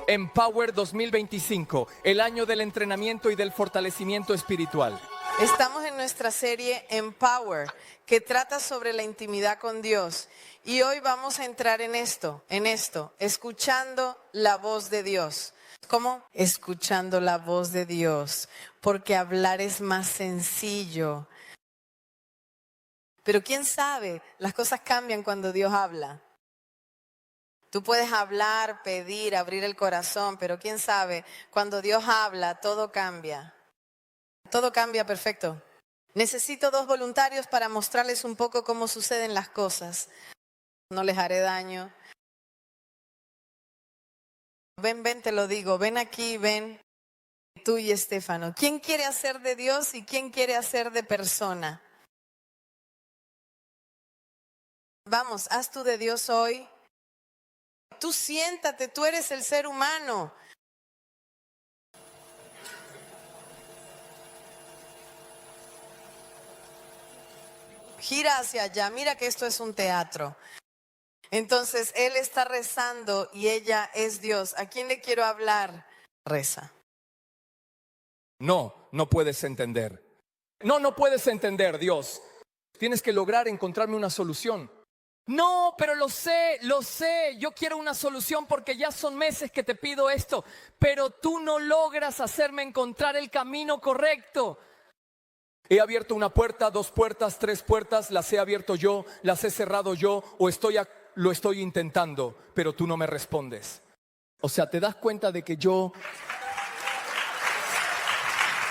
Empower 2025, el año del entrenamiento y del fortalecimiento espiritual. Estamos en nuestra serie Empower, que trata sobre la intimidad con Dios. Y hoy vamos a entrar en esto, escuchando la voz de Dios. ¿Cómo? Escuchando la voz de Dios, porque hablar es más sencillo. Pero quién sabe, las cosas cambian cuando Dios habla. Tú puedes hablar, pedir, abrir el corazón, pero quién sabe, cuando Dios habla, todo cambia. Todo cambia perfecto. Necesito 2 voluntarios para mostrarles un poco cómo suceden las cosas. No les haré daño. Ven, te lo digo. Ven aquí, ven. Tú y Estefano. ¿Quién quiere hacer de Dios y quién quiere hacer de persona? Vamos, haz tú de Dios hoy. Tú siéntate, tú eres el ser humano. Gira hacia allá, mira que esto es un teatro. Entonces, él está rezando y ella es Dios. ¿A quién le quiero hablar? Reza. No puedes entender. No puedes entender, Dios. Tienes que lograr encontrarme una solución. No, pero lo sé. Yo quiero una solución porque ya son meses que te pido esto. Pero tú no logras hacerme encontrar el camino correcto. He abierto una puerta, 2 puertas, 3 puertas. Las he abierto yo, las he cerrado yo. O lo estoy intentando, pero tú no me respondes. O sea, ¿te das cuenta de que yo...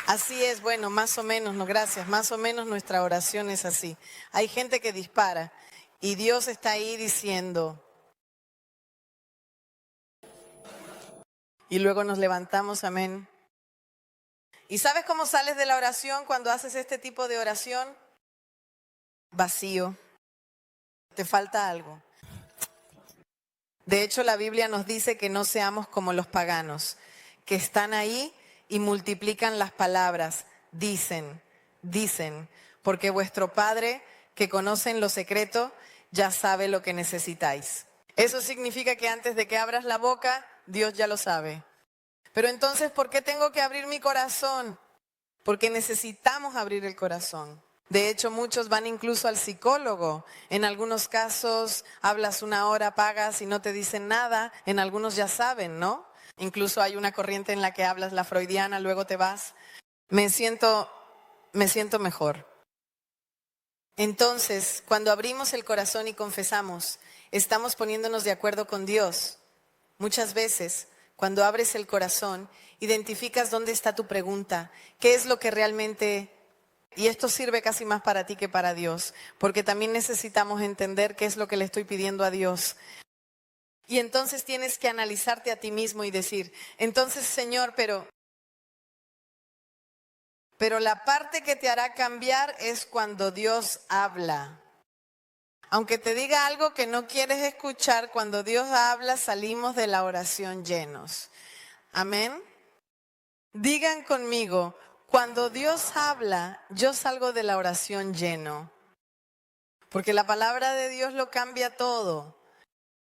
Así es, bueno, más o menos, no, gracias, más o menos nuestra oración es así. Hay gente que dispara y Dios está ahí diciendo. Y luego nos levantamos, amén. ¿Y sabes cómo sales de la oración cuando haces este tipo de oración? Vacío. Te falta algo. De hecho, la Biblia nos dice que no seamos como los paganos, que están ahí y multiplican las palabras. Dicen, porque vuestro Padre, que conoce en lo secreto, ya sabe lo que necesitáis. Eso significa que antes de que abras la boca, Dios ya lo sabe. Pero entonces, ¿por qué tengo que abrir mi corazón? Porque necesitamos abrir el corazón. De hecho, muchos van incluso al psicólogo. En algunos casos hablas 1 hora, pagas y no te dicen nada. En algunos ya saben, ¿no? Incluso hay una corriente en la que hablas la freudiana, luego te vas. Me siento mejor. Entonces, cuando abrimos el corazón y confesamos, estamos poniéndonos de acuerdo con Dios. Muchas veces, cuando abres el corazón, identificas dónde está tu pregunta, qué es lo que realmente... Y esto sirve casi más para ti que para Dios, porque también necesitamos entender qué es lo que le estoy pidiendo a Dios. Y entonces tienes que analizarte a ti mismo y decir, entonces Señor, pero la parte que te hará cambiar es cuando Dios habla. Aunque te diga algo que no quieres escuchar, cuando Dios habla salimos de la oración llenos. Amén. Digan conmigo, cuando Dios habla, yo salgo de la oración lleno. Porque la palabra de Dios lo cambia todo.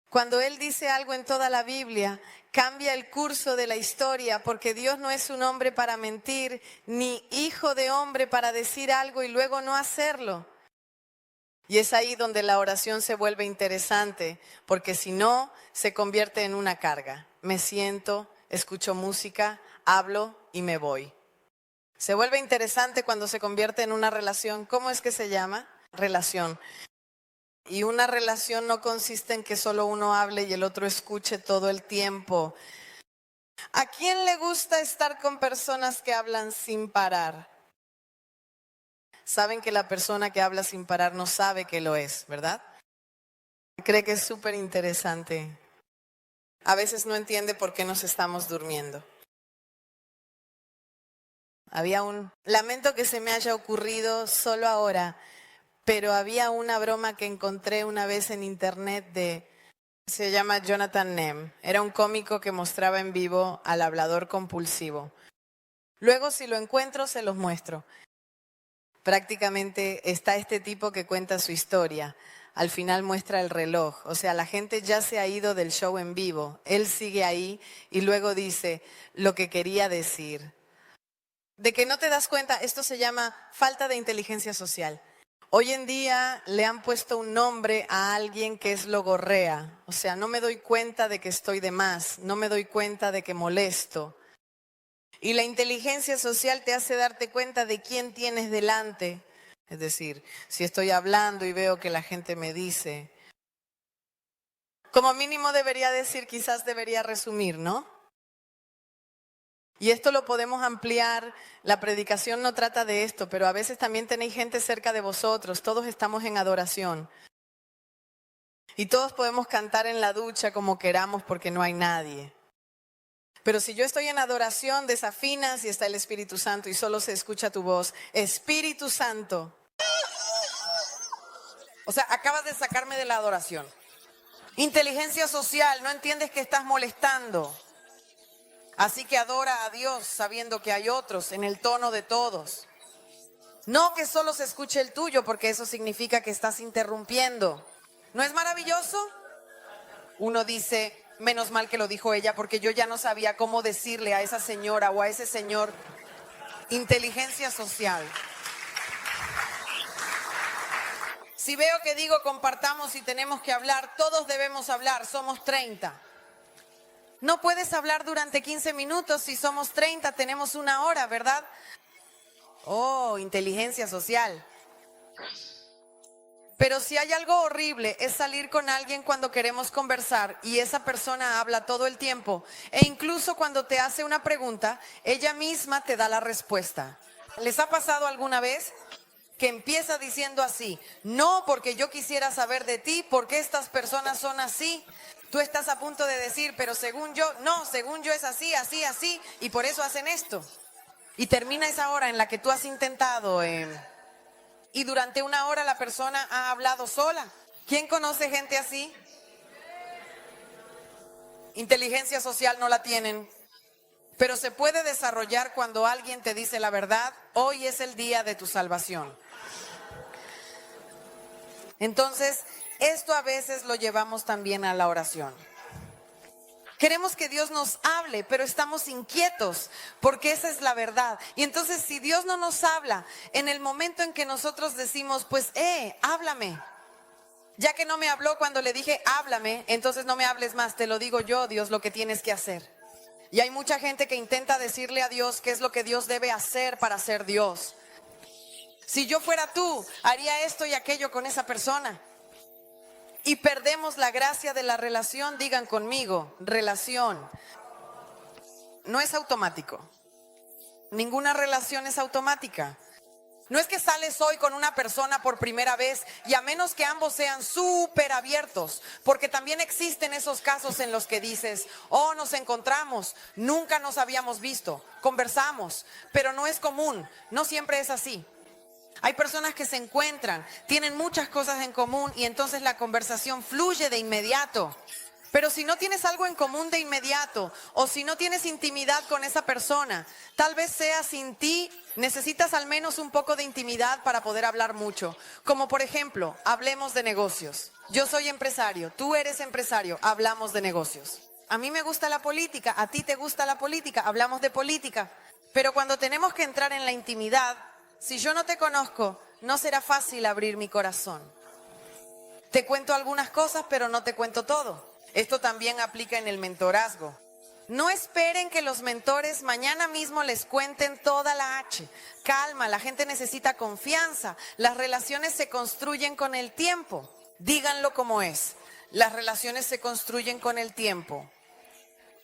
Cuando Él dice algo en toda la Biblia, cambia el curso de la historia, porque Dios no es un hombre para mentir, ni hijo de hombre para decir algo y luego no hacerlo. Y es ahí donde la oración se vuelve interesante, porque si no, se convierte en una carga. Me siento, escucho música, hablo y me voy. Se vuelve interesante cuando se convierte en una relación. ¿Cómo es que se llama? Relación. Y una relación no consiste en que solo uno hable y el otro escuche todo el tiempo. ¿A quién le gusta estar con personas que hablan sin parar? Saben que la persona que habla sin parar no sabe que lo es, ¿verdad? Cree que es súper interesante. A veces no entiende por qué nos estamos durmiendo. Lamento que se me haya ocurrido solo ahora, pero había una broma que encontré una vez en internet se llama Jonathan Nehm. Era un cómico que mostraba en vivo al hablador compulsivo. Luego, si lo encuentro, se los muestro. Prácticamente está este tipo que cuenta su historia. al final muestra el reloj. O sea, la gente ya se ha ido del show en vivo. Él sigue ahí y luego dice lo que quería decir. De que no te das cuenta, esto se llama falta de inteligencia social. Hoy en día le han puesto un nombre a alguien que es logorrea. O sea, no me doy cuenta de que estoy de más, no me doy cuenta de que molesto. Y la inteligencia social te hace darte cuenta de quién tienes delante. Es decir, si estoy hablando y veo que la gente me dice, como mínimo debería decir, quizás debería resumir, ¿no? Y esto lo podemos ampliar, la predicación no trata de esto, pero a veces también tenéis gente cerca de vosotros, todos estamos en adoración. Y todos podemos cantar en la ducha como queramos porque no hay nadie. Pero si yo estoy en adoración, desafinas y está el Espíritu Santo y solo se escucha tu voz, Espíritu Santo. O sea, acabas de sacarme de la adoración. Inteligencia social, no entiendes que estás molestando. Así que adora a Dios sabiendo que hay otros en el tono de todos. No que solo se escuche el tuyo, porque eso significa que estás interrumpiendo. ¿No es maravilloso? Uno dice, menos mal que lo dijo ella, porque yo ya no sabía cómo decirle a esa señora o a ese señor. Inteligencia social. Si veo que digo compartamos y tenemos que hablar, todos debemos hablar, somos 30. No puedes hablar durante 15 minutos, si somos 30 tenemos una hora, ¿verdad? Oh, inteligencia social. Pero si hay algo horrible es salir con alguien cuando queremos conversar y esa persona habla todo el tiempo e incluso cuando te hace una pregunta, ella misma te da la respuesta. ¿Les ha pasado alguna vez que empieza diciendo así? No, porque yo quisiera saber de ti, ¿por qué estas personas son así? Tú estás a punto de decir, pero según yo, no, según yo es así, así, así, y por eso hacen esto. Y termina esa hora en la que tú has intentado, y durante una hora la persona ha hablado sola. ¿Quién conoce gente así? Inteligencia social no la tienen, pero se puede desarrollar cuando alguien te dice la verdad. Hoy es el día de tu salvación. Entonces, esto a veces lo llevamos también a la oración. Queremos que Dios nos hable, pero estamos inquietos, porque esa es la verdad. Y entonces, si Dios no nos habla, en el momento en que nosotros decimos, pues, háblame. Ya que no me habló cuando le dije, háblame, entonces no me hables más, te lo digo yo, Dios, lo que tienes que hacer. Y hay mucha gente que intenta decirle a Dios qué es lo que Dios debe hacer para ser Dios. Si yo fuera tú, haría esto y aquello con esa persona. Y perdemos la gracia de la relación. Digan conmigo, relación. No es automático. Ninguna relación es automática. No es que sales hoy con una persona por primera vez y a menos que ambos sean súper abiertos, porque también existen esos casos en los que dices, oh, nos encontramos, nunca nos habíamos visto, conversamos, pero no es común, no siempre es así. Hay personas que se encuentran, tienen muchas cosas en común y entonces la conversación fluye de inmediato. Pero si no tienes algo en común de inmediato o si no tienes intimidad con esa persona, tal vez sea sin ti, necesitas al menos un poco de intimidad para poder hablar mucho. Como por ejemplo, hablemos de negocios. Yo soy empresario, tú eres empresario, hablamos de negocios. A mí me gusta la política, a ti te gusta la política, hablamos de política. Pero cuando tenemos que entrar en la intimidad, si yo no te conozco, no será fácil abrir mi corazón. Te cuento algunas cosas, pero no te cuento todo. Esto también aplica en el mentorazgo. No esperen que los mentores mañana mismo les cuenten toda la H. Calma, la gente necesita confianza. Las relaciones se construyen con el tiempo. Díganlo como es. Las relaciones se construyen con el tiempo.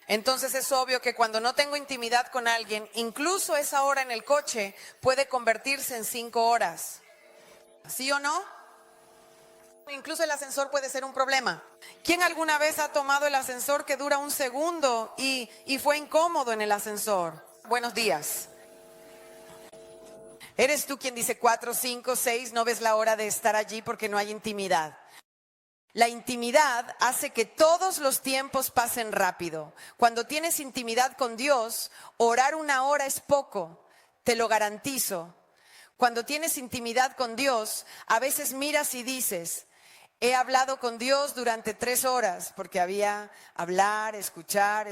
Entonces es obvio que cuando no tengo intimidad con alguien, incluso esa hora en el coche puede convertirse en 5 horas. ¿Sí o no? Incluso el ascensor puede ser un problema. ¿Quién alguna vez ha tomado el ascensor que dura un segundo y fue incómodo en el ascensor? Buenos días. ¿Eres tú quien dice 4, 5, 6, no ves la hora de estar allí porque no hay intimidad? La intimidad hace que todos los tiempos pasen rápido. Cuando tienes intimidad con Dios, orar 1 hora es poco, te lo garantizo. Cuando tienes intimidad con Dios, a veces miras y dices, He hablado con Dios durante 3 horas, porque había hablar, escuchar,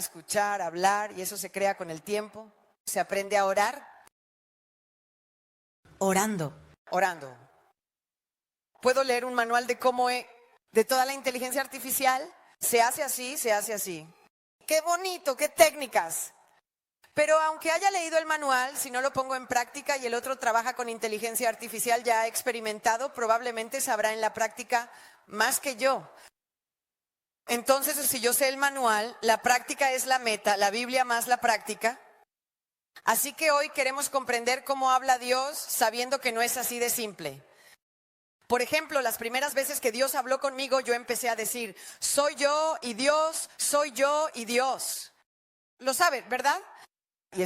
hablar, y eso se crea con el tiempo. Se aprende a orar orando. Puedo leer un manual de de toda la inteligencia artificial. Se hace así, se hace así. Qué bonito, qué técnicas. Pero aunque haya leído el manual, si no lo pongo en práctica y el otro trabaja con inteligencia artificial ya ha experimentado, probablemente sabrá en la práctica más que yo. Entonces, si yo sé el manual, la práctica es la meta, la Biblia más la práctica. Así que hoy queremos comprender cómo habla Dios sabiendo que no es así de simple. Por ejemplo, las primeras veces que Dios habló conmigo, yo empecé a decir, soy yo y Dios, soy yo y Dios. Lo saben, ¿verdad? Y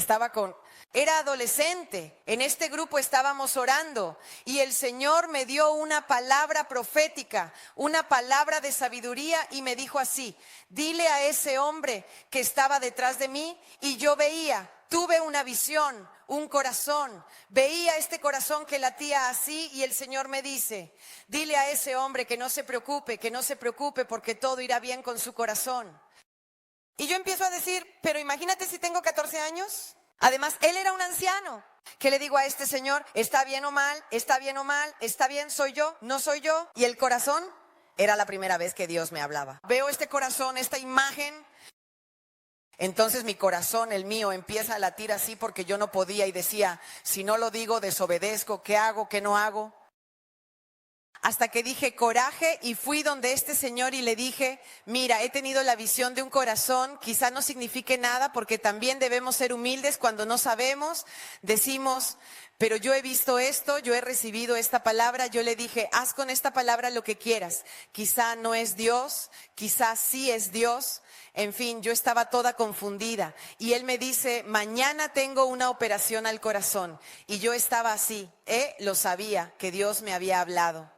era adolescente, en este grupo estábamos orando y el Señor me dio una palabra profética, una palabra de sabiduría y me dijo así, dile a ese hombre que estaba detrás de mí y yo tuve una visión, un corazón, veía este corazón que latía así y el Señor me dice, dile a ese hombre que no se preocupe porque todo irá bien con su corazón. Y yo empiezo a decir, pero imagínate si tengo 14 años. Además, él era un anciano. ¿Qué le digo a este señor? ¿Está bien o mal? ¿Está bien o mal? ¿Está bien? ¿Soy yo? ¿No soy yo? Y el corazón era la primera vez que Dios me hablaba. Veo este corazón, esta imagen. Entonces mi corazón, el mío, empieza a latir así porque yo no podía y decía, si no lo digo, desobedezco, ¿qué hago? ¿Qué no hago? Hasta que dije coraje y fui donde este señor y le dije, mira, he tenido la visión de un corazón, quizá no signifique nada porque también debemos ser humildes cuando no sabemos, decimos, pero yo he visto esto, yo he recibido esta palabra, yo le dije, haz con esta palabra lo que quieras, quizá no es Dios, quizá sí es Dios. En fin, yo estaba toda confundida y él me dice, mañana tengo una operación al corazón y yo estaba así, lo sabía que Dios me había hablado.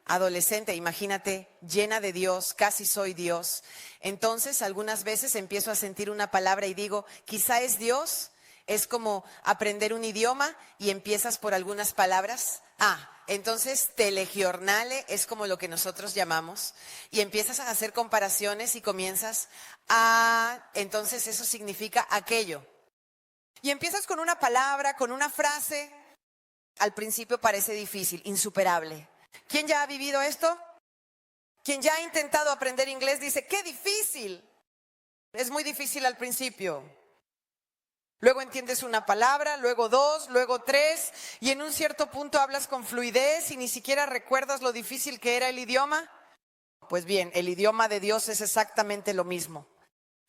Adolescente, imagínate, llena de Dios, casi soy Dios. Entonces, algunas veces empiezo a sentir una palabra y digo, quizá es Dios, es como aprender un idioma y empiezas por algunas palabras. Entonces, telegiornale es como lo que nosotros llamamos y empiezas a hacer comparaciones y comienzas entonces eso significa aquello. Y empiezas con una palabra, con una frase, al principio parece difícil, insuperable. ¿Quién ya ha vivido esto? ¿Quién ya ha intentado aprender inglés dice, qué difícil? Es muy difícil al principio. Luego entiendes una palabra, luego 2, luego 3 y en un cierto punto hablas con fluidez y ni siquiera recuerdas lo difícil que era el idioma. Pues bien, el idioma de Dios es exactamente lo mismo.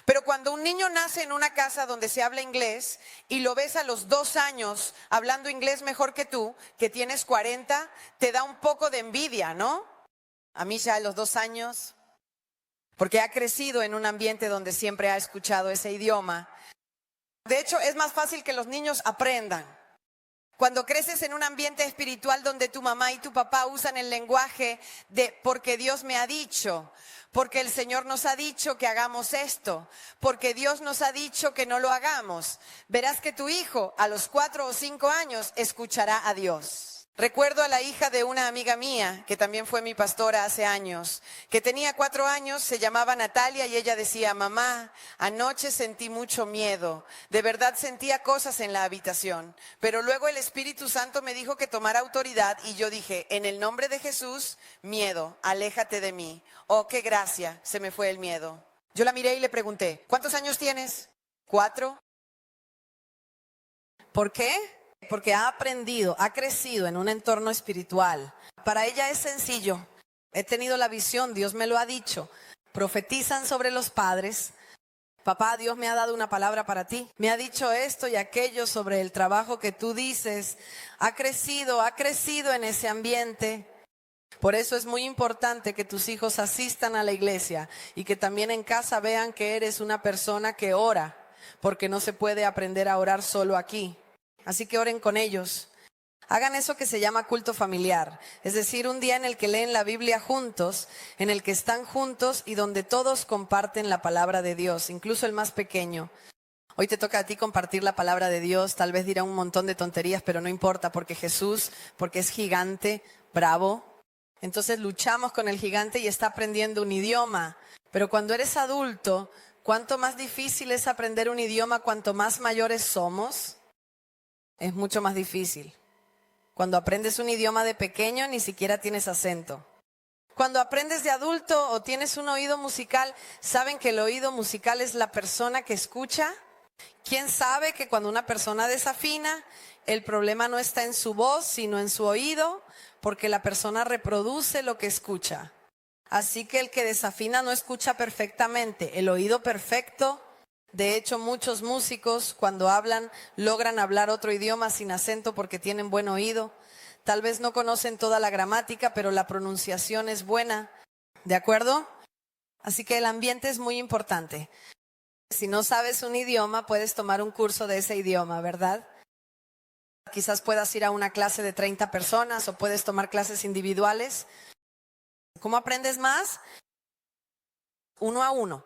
Pero cuando un niño nace en una casa donde se habla inglés y lo ves a los 2 años hablando inglés mejor que tú, que tienes 40, te da un poco de envidia, ¿no? A mí ya a los 2 años, porque ha crecido en un ambiente donde siempre ha escuchado ese idioma. De hecho, es más fácil que los niños aprendan. Cuando creces en un ambiente espiritual donde tu mamá y tu papá usan el lenguaje de porque Dios me ha dicho, porque el Señor nos ha dicho que hagamos esto, porque Dios nos ha dicho que no lo hagamos, verás que tu hijo a los 4 o 5 años escuchará a Dios. Recuerdo a la hija de una amiga mía, que también fue mi pastora hace años, que tenía 4 años, se llamaba Natalia y ella decía, mamá, anoche sentí mucho miedo, de verdad sentía cosas en la habitación, pero luego el Espíritu Santo me dijo que tomara autoridad y yo dije, en el nombre de Jesús, miedo, aléjate de mí. Oh, qué gracia, se me fue el miedo. Yo la miré y le pregunté, ¿cuántos años tienes? 4. ¿Por qué? Porque ha aprendido, ha crecido en un entorno espiritual. Para ella es sencillo. He tenido la visión, Dios me lo ha dicho. Profetizan sobre los padres. Papá, Dios me ha dado una palabra para ti. Me ha dicho esto y aquello sobre el trabajo que tú dices. Ha crecido en ese ambiente. Por eso es muy importante que tus hijos asistan a la iglesia y que también en casa vean que eres una persona que ora, porque no se puede aprender a orar solo aquí. Así que oren con ellos. Hagan eso que se llama culto familiar, es decir, un día en el que leen la Biblia juntos, en el que están juntos y donde todos comparten la palabra de Dios, incluso el más pequeño. Hoy te toca a ti compartir la palabra de Dios, tal vez dirá un montón de tonterías, pero no importa, porque Jesús, porque es gigante, bravo, Entonces luchamos con el gigante y está aprendiendo un idioma. Pero cuando eres adulto, ¿cuánto más difícil es aprender un idioma cuanto más mayores somos? Es mucho más difícil. Cuando aprendes un idioma de pequeño, ni siquiera tienes acento. Cuando aprendes de adulto o tienes un oído musical, ¿saben que el oído musical es la persona que escucha? ¿Quién sabe que cuando una persona desafina, el problema no está en su voz, sino en su oído? Porque la persona reproduce lo que escucha. Así que el que desafina no escucha perfectamente. El oído perfecto, de hecho muchos músicos cuando hablan logran hablar otro idioma sin acento porque tienen buen oído. Tal vez no conocen toda la gramática, pero la pronunciación es buena. ¿De acuerdo? Así que el ambiente es muy importante. Si no sabes un idioma, puedes tomar un curso de ese idioma, ¿verdad? Quizás puedas ir a una clase de 30 personas o puedes tomar clases individuales. ¿Cómo aprendes más? Uno a uno.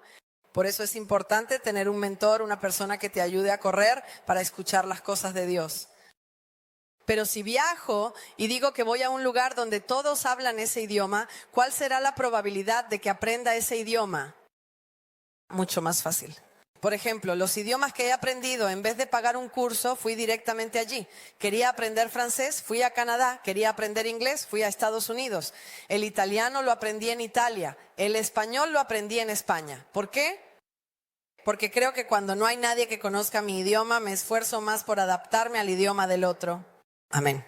Por eso es importante tener un mentor, una persona que te ayude a correr para escuchar las cosas de Dios. Pero si viajo y digo que voy a un lugar donde todos hablan ese idioma, ¿cuál será la probabilidad de que aprenda ese idioma? Mucho más fácil. Por ejemplo, los idiomas que he aprendido, en vez de pagar un curso, fui directamente allí. Quería aprender francés, fui a Canadá. Quería aprender inglés, fui a Estados Unidos. El italiano lo aprendí en Italia. El español lo aprendí en España. ¿Por qué? Porque creo que cuando no hay nadie que conozca mi idioma, me esfuerzo más por adaptarme al idioma del otro. Amén.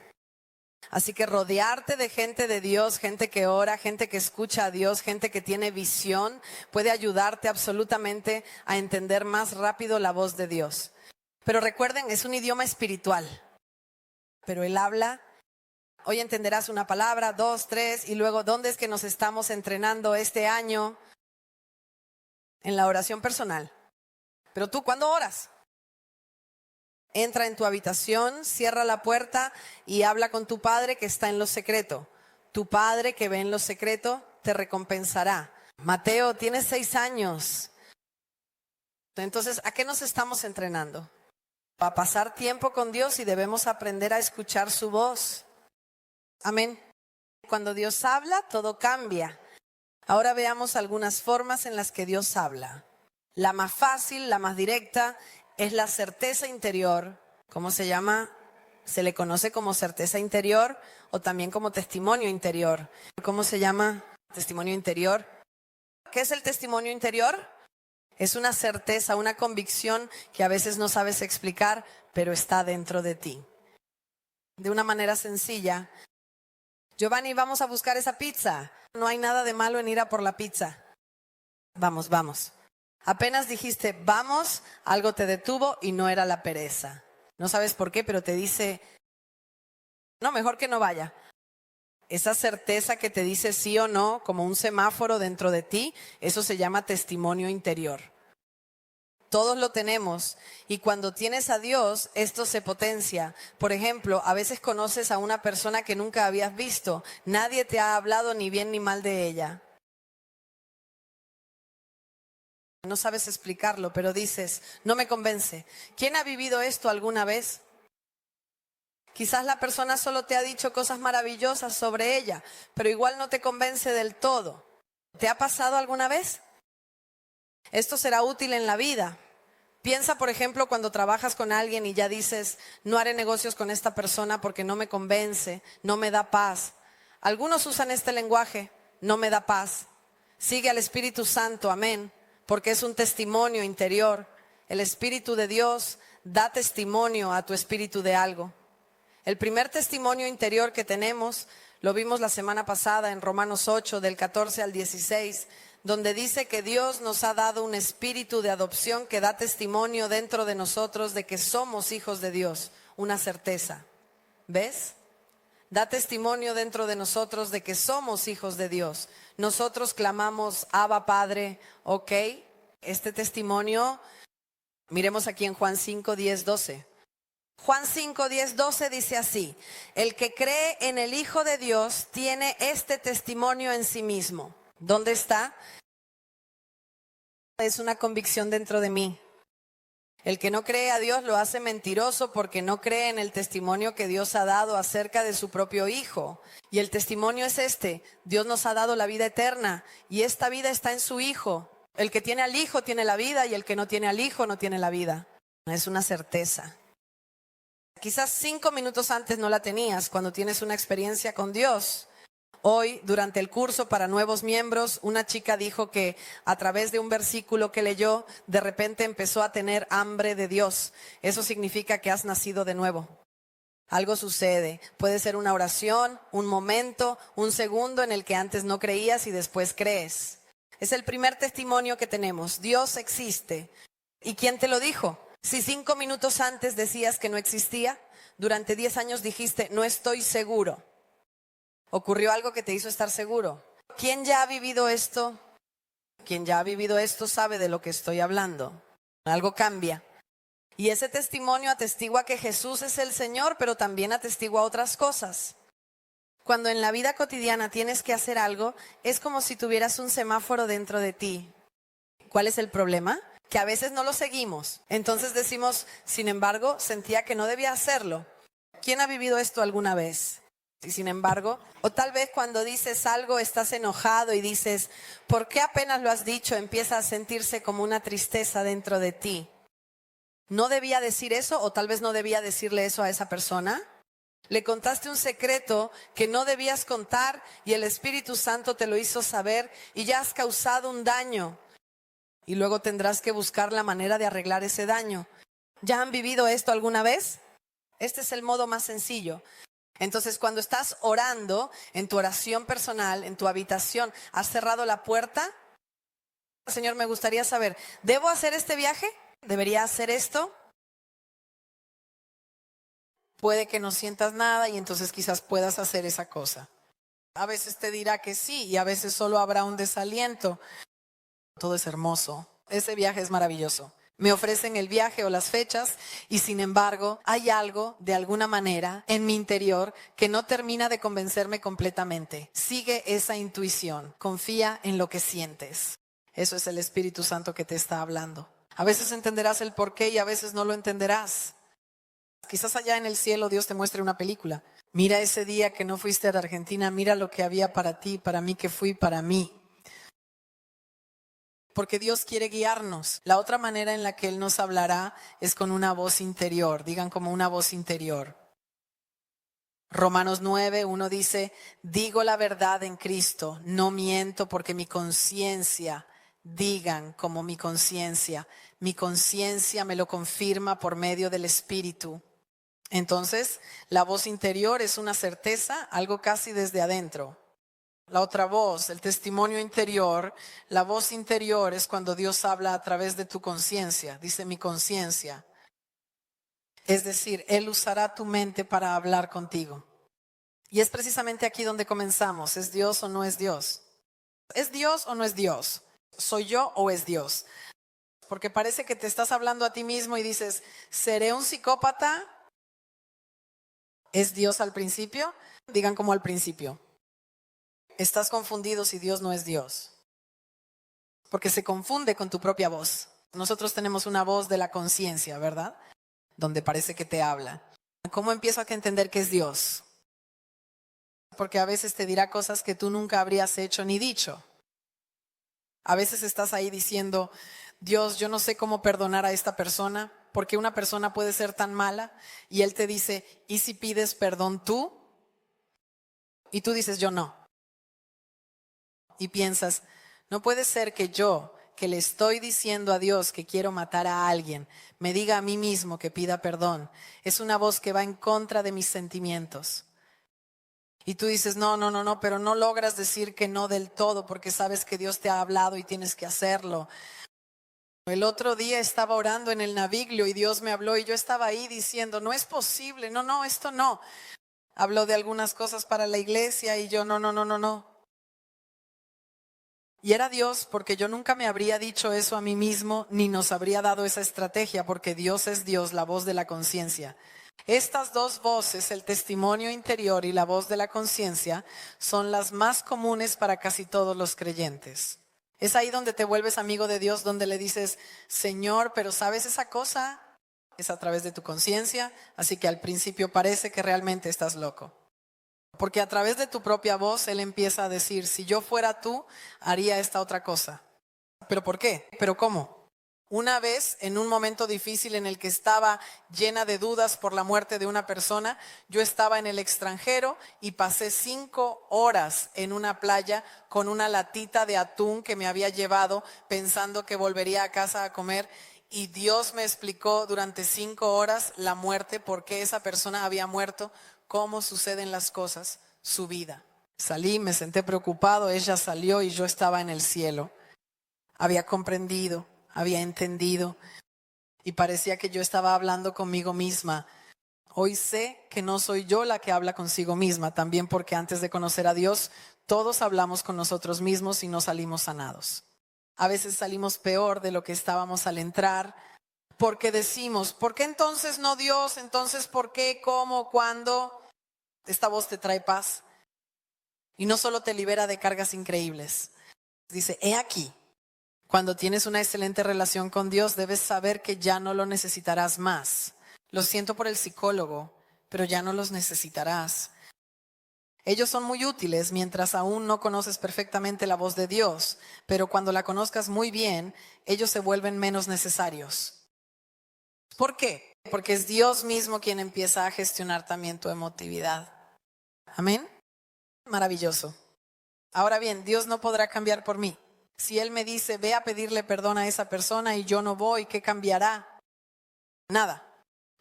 Así que rodearte de gente de Dios, gente que ora, gente que escucha a Dios, gente que tiene visión, puede ayudarte absolutamente a entender más rápido la voz de Dios. Pero recuerden, es un idioma espiritual. Pero Él habla, hoy entenderás una palabra, 2, 3, y luego, ¿dónde es que nos estamos entrenando este año? En la oración personal. Pero tú, ¿cuándo oras? Entra en tu habitación, cierra la puerta y habla con tu Padre que está en lo secreto. Tu Padre que ve en lo secreto te recompensará. Mateo, tienes 6 años. Entonces, ¿a qué nos estamos entrenando? A pasar tiempo con Dios y debemos aprender a escuchar su voz. Amén. Cuando Dios habla, todo cambia. Ahora veamos algunas formas en las que Dios habla. La más fácil, la más directa, es la certeza interior. ¿Cómo se llama? Se le conoce como certeza interior o también como testimonio interior. ¿Cómo se llama? Testimonio interior. ¿Qué es el testimonio interior? Es una certeza, una convicción que a veces no sabes explicar, pero está dentro de ti. De una manera sencilla. Giovanni, vamos a buscar esa pizza. No hay nada de malo en ir a por la pizza. Vamos, vamos. Apenas dijiste, vamos, algo te detuvo y no era la pereza. No sabes por qué, pero te dice, no, mejor que no vaya. Esa certeza que te dice sí o no, como un semáforo dentro de ti, eso se llama testimonio interior. Todos lo tenemos y cuando tienes a Dios, esto se potencia. Por ejemplo, a veces conoces a una persona que nunca habías visto. Nadie te ha hablado ni bien ni mal de ella. No sabes explicarlo, pero dices, no me convence. ¿Quién ha vivido esto alguna vez? Quizás la persona solo te ha dicho cosas maravillosas sobre ella, pero igual no te convence del todo. ¿Te ha pasado alguna vez? Esto será útil en la vida. Piensa, por ejemplo, cuando trabajas con alguien y ya dices, no haré negocios con esta persona porque no me convence, no me da paz. Algunos usan este lenguaje, no me da paz. Sigue al Espíritu Santo, amén. Porque es un testimonio interior. El Espíritu de Dios da testimonio a tu espíritu de algo. El primer testimonio interior que tenemos, lo vimos la semana pasada en Romanos 8, del 14 al 16, donde dice que Dios nos ha dado un espíritu de adopción que da testimonio dentro de nosotros de que somos hijos de Dios, una certeza. ¿Ves? Da testimonio dentro de nosotros de que somos hijos de Dios. Nosotros clamamos, Abba Padre, ok. Este testimonio, miremos aquí en Juan 5, 10, 12. Juan 5, 10, 12 dice así, el que cree en el Hijo de Dios tiene este testimonio en sí mismo. ¿Dónde está? Es una convicción dentro de mí. El que no cree a Dios lo hace mentiroso porque no cree en el testimonio que Dios ha dado acerca de su propio Hijo. Y el testimonio es este: Dios nos ha dado la vida eterna y esta vida está en su Hijo. El que tiene al Hijo tiene la vida y el que no tiene al Hijo no tiene la vida. Es una certeza. Quizás 5 minutos antes no la tenías cuando tienes una experiencia con Dios. Hoy, durante el curso para nuevos miembros, una chica dijo que a través de un versículo que leyó, de repente empezó a tener hambre de Dios. Eso significa que has nacido de nuevo. Algo sucede. Puede ser una oración, un momento, un segundo en el que antes no creías y después crees. Es el primer testimonio que tenemos. Dios existe. ¿Y quién te lo dijo? Si 5 minutos antes decías que no existía, durante 10 años dijiste, no estoy seguro. Ocurrió algo que te hizo estar seguro. ¿Quién ya ha vivido esto? Quien ya ha vivido esto sabe de lo que estoy hablando. Algo cambia. Y ese testimonio atestigua que Jesús es el Señor, pero también atestigua otras cosas. Cuando en la vida cotidiana tienes que hacer algo, es como si tuvieras un semáforo dentro de ti. ¿Cuál es el problema? Que a veces no lo seguimos. Entonces decimos, sin embargo, sentía que no debía hacerlo. ¿Quién ha vivido esto alguna vez? Y sin embargo, o tal vez cuando dices algo estás enojado y dices, ¿por qué apenas lo has dicho? Empieza a sentirse como una tristeza dentro de ti. ¿No debía decir eso o tal vez no debía decirle eso a esa persona? Le contaste un secreto que no debías contar y el Espíritu Santo te lo hizo saber y ya has causado un daño. Y luego tendrás que buscar la manera de arreglar ese daño. ¿Ya han vivido esto alguna vez? Este es el modo más sencillo. Entonces, cuando estás orando, en tu oración personal, en tu habitación, ¿has cerrado la puerta? Señor, me gustaría saber, ¿debo hacer este viaje? ¿Debería hacer esto? Puede que no sientas nada y entonces quizás puedas hacer esa cosa. A veces te dirá que sí y a veces solo habrá un desaliento. Todo es hermoso. Ese viaje es maravilloso. Me ofrecen el viaje o las fechas y sin embargo hay algo de alguna manera en mi interior que no termina de convencerme completamente. Sigue esa intuición, confía en lo que sientes. Eso es el Espíritu Santo que te está hablando. A veces entenderás el porqué y a veces no lo entenderás. Quizás allá en el cielo Dios te muestre una película. Mira ese día que no fuiste a la Argentina, mira lo que había para ti, para mí que fui, para mí. Porque Dios quiere guiarnos. La otra manera en la que Él nos hablará es con una voz interior. Digan como una voz interior. Romanos 9:1 dice, digo la verdad en Cristo, no miento porque mi conciencia, digan como mi conciencia me lo confirma por medio del Espíritu. Entonces, la voz interior es una certeza, algo casi desde adentro. La otra voz, el testimonio interior, la voz interior es cuando Dios habla a través de tu conciencia, dice mi conciencia. Es decir, Él usará tu mente para hablar contigo. Y es precisamente aquí donde comenzamos, ¿es Dios o no es Dios? ¿Es Dios o no es Dios? ¿Soy yo o es Dios? Porque parece que te estás hablando a ti mismo y dices, ¿seré un psicópata? ¿Es Dios al principio? Digan como al principio. Estás confundido si Dios no es Dios. Porque se confunde con tu propia voz. Nosotros tenemos una voz de la conciencia, ¿verdad? Donde parece que te habla. ¿Cómo empiezo a entender que es Dios? Porque a veces te dirá cosas que tú nunca habrías hecho ni dicho. A veces estás ahí diciendo, Dios, yo no sé cómo perdonar a esta persona, porque una persona puede ser tan mala. Y Él te dice, ¿y si pides perdón tú? Y tú dices, yo no. Y piensas, no puede ser que yo, que le estoy diciendo a Dios que quiero matar a alguien, me diga a mí mismo que pida perdón. Es una voz que va en contra de mis sentimientos. Y tú dices, no, pero no logras decir que no del todo porque sabes que Dios te ha hablado y tienes que hacerlo. El otro día estaba orando en el Naviglio y Dios me habló y yo estaba ahí diciendo, no es posible, no, esto no. Habló de algunas cosas para la iglesia y yo no. Y era Dios porque yo nunca me habría dicho eso a mí mismo ni nos habría dado esa estrategia porque Dios es Dios, la voz de la conciencia. Estas dos voces, el testimonio interior y la voz de la conciencia, son las más comunes para casi todos los creyentes. Es ahí donde te vuelves amigo de Dios, donde le dices, Señor, pero ¿sabes esa cosa? Es a través de tu conciencia, así que al principio parece que realmente estás loco. Porque a través de tu propia voz Él empieza a decir, si yo fuera tú, haría esta otra cosa. ¿Pero por qué? ¿Pero cómo? Una vez, en un momento difícil en el que estaba llena de dudas por la muerte de una persona, yo estaba en el extranjero y pasé 5 horas en una playa con una latita de atún que me había llevado pensando que volvería a casa a comer, y Dios me explicó durante 5 horas la muerte, por qué esa persona había muerto, cómo suceden las cosas, su vida. Salí, me senté preocupado, ella salió y yo estaba en el cielo. Había comprendido, había entendido y parecía que yo estaba hablando conmigo misma. Hoy sé que no soy yo la que habla consigo misma, también porque antes de conocer a Dios, todos hablamos con nosotros mismos y no salimos sanados. A veces salimos peor de lo que estábamos al entrar, porque decimos, ¿por qué entonces no Dios? Entonces, ¿por qué? ¿Cómo? ¿Cuándo? Esta voz te trae paz y no solo te libera de cargas increíbles. Dice, he aquí. Cuando tienes una excelente relación con Dios, debes saber que ya no lo necesitarás más. Lo siento por el psicólogo, pero ya no los necesitarás. Ellos son muy útiles mientras aún no conoces perfectamente la voz de Dios, pero cuando la conozcas muy bien, ellos se vuelven menos necesarios. ¿Por qué? Porque es Dios mismo quien empieza a gestionar también tu emotividad. Amén. Maravilloso. Ahora bien, Dios no podrá cambiar por mí. Si Él me dice, ve a pedirle perdón a esa persona y yo no voy, ¿qué cambiará? Nada.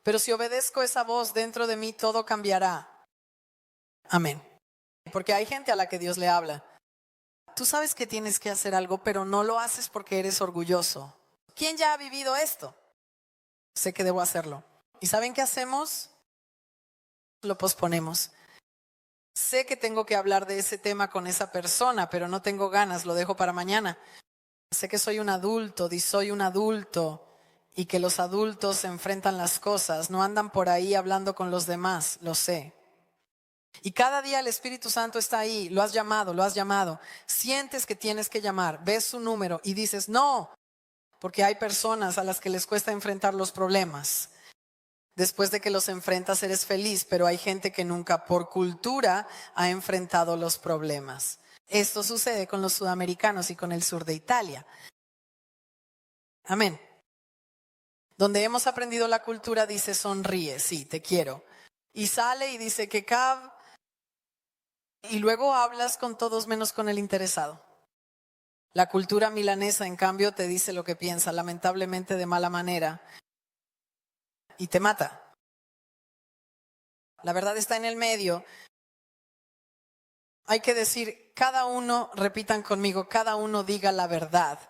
Pero si obedezco esa voz dentro de mí, todo cambiará. Amén. Porque hay gente a la que Dios le habla. Tú sabes que tienes que hacer algo, pero no lo haces porque eres orgulloso. ¿Quién ya ha vivido esto? Sé que debo hacerlo. ¿Y saben qué hacemos? Lo posponemos. Sé que tengo que hablar de ese tema con esa persona, pero no tengo ganas, lo dejo para mañana. Sé que soy un adulto y que los adultos enfrentan las cosas, no andan por ahí hablando con los demás, lo sé. Y cada día el Espíritu Santo está ahí, lo has llamado. Sientes que tienes que llamar, ves su número y dices no, porque hay personas a las que les cuesta enfrentar los problemas. Después de que los enfrentas eres feliz, pero hay gente que nunca por cultura ha enfrentado los problemas. Esto sucede con los sudamericanos y con el sur de Italia. Amén. Donde hemos aprendido la cultura dice sonríe, sí, te quiero. Y sale y dice que cab. Y luego hablas con todos menos con el interesado. La cultura milanesa, en cambio, te dice lo que piensa, lamentablemente de mala manera. Y te mata. La verdad está en el medio. Hay que decir, cada uno, repitan conmigo, cada uno diga la verdad.